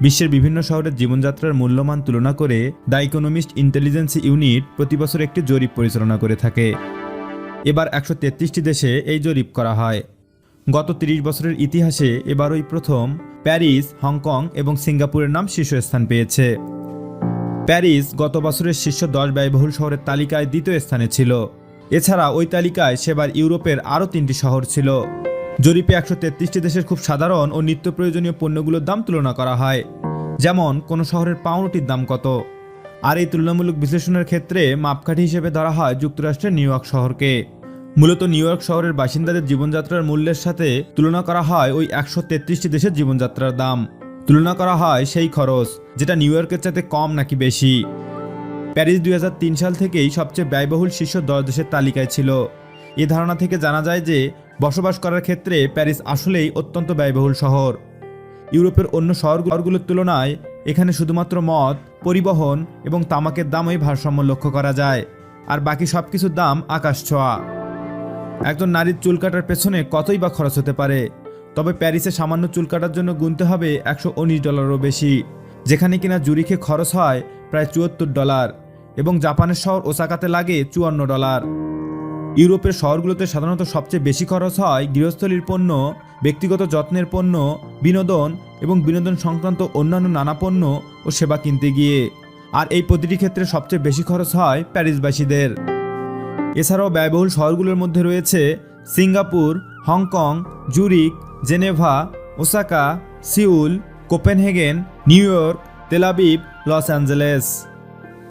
বিশ্বের বিভিন্ন শহরের জীবনযাত্রার মূল্যমান তুলনা করে দ্য ইকোনমিস্ট ইন্টেলিজেন্স ইউনিট প্রতি বছর একটি জরিপ পরিচালনা করে থাকে। এবার 133টি দেশে এই জরিপ করা হয়। গত 30 বছরের ইতিহাসে এবারই প্রথম প্যারিস, হংকং এবং সিঙ্গাপুরের নাম শীর্ষস্থান পেয়েছে। প্যারিস গত বছরের শীর্ষ 10 ব্যয়বহুল শহরের তালিকায় দ্বিতীয় স্থানে ছিল। এছাড়া ওই তালিকায় সেবার ইউরোপের আরও 3টি শহর ছিল। জরিপে 133টি দেশের খুব সাধারণ ও নিত্য প্রয়োজনীয় পণ্যগুলোর দাম তুলনা করা হয়, যেমন কোনো শহরের পাউরুটির দাম কত। আর এই তুলনামূলক বিশ্লেষণের ক্ষেত্রে মাপকাঠি হিসেবে ধরা হয় যুক্তরাষ্ট্রের নিউ ইয়র্ক শহরকে। মূলত নিউ ইয়র্ক শহরের বাসিন্দাদের জীবনযাত্রার মূল্যের সাথে তুলনা করা হয় ওই 133টি দেশের জীবনযাত্রার দাম। তুলনা করা হয় সেই খরচ যেটা নিউ ইয়র্কের চাইতে কম নাকি বেশি। প্যারিস 2003 সাল থেকেই সবচেয়ে ব্যয়বহুল শীর্ষ 10 দেশের তালিকায় ছিল। এ ধারণা থেকে জানা যায় যে বসবাস করার ক্ষেত্রে প্যারিস আসলেই অত্যন্ত ব্যয়বহুল শহর। ইউরোপের অন্য শহরগুলোর তুলনায় এখানে শুধুমাত্র মদ, পরিবহন এবং তামাকের দামই ভারসাম্য লক্ষ্য করা যায়, আর বাকি সব কিছুর দাম আকাশ ছোঁয়া। একজন নারীর চুল কাটার পেছনে কতই বা খরচ হতে পারে, তবে প্যারিসে সামান্য চুল কাটার জন্য গুনতে হবে $119 বেশি, যেখানে কিনা জুরিখে খরচ হয় প্রায় $74 এবং জাপানের শহর ওসাকাতে লাগে $54। ইউরোপের শহরগুলোতে সাধারণত সবচেয়ে বেশি খরচ হয় গৃহস্থলীর পণ্য, ব্যক্তিগত যত্নের পণ্য, বিনোদন এবং বিনোদন সংক্রান্ত অন্যান্য নানা পণ্য ও সেবা কিনতে গিয়ে। আর এই প্রতিটি ক্ষেত্রে সবচেয়ে বেশি খরচ হয় প্যারিসবাসীদের। এছাড়াও ব্যয়বহুল শহরগুলোর মধ্যে রয়েছে Singapore, Hong Kong, Zurich, Geneva, Osaka, Seoul, Copenhagen, new York, Tel Aviv, Los Angeles.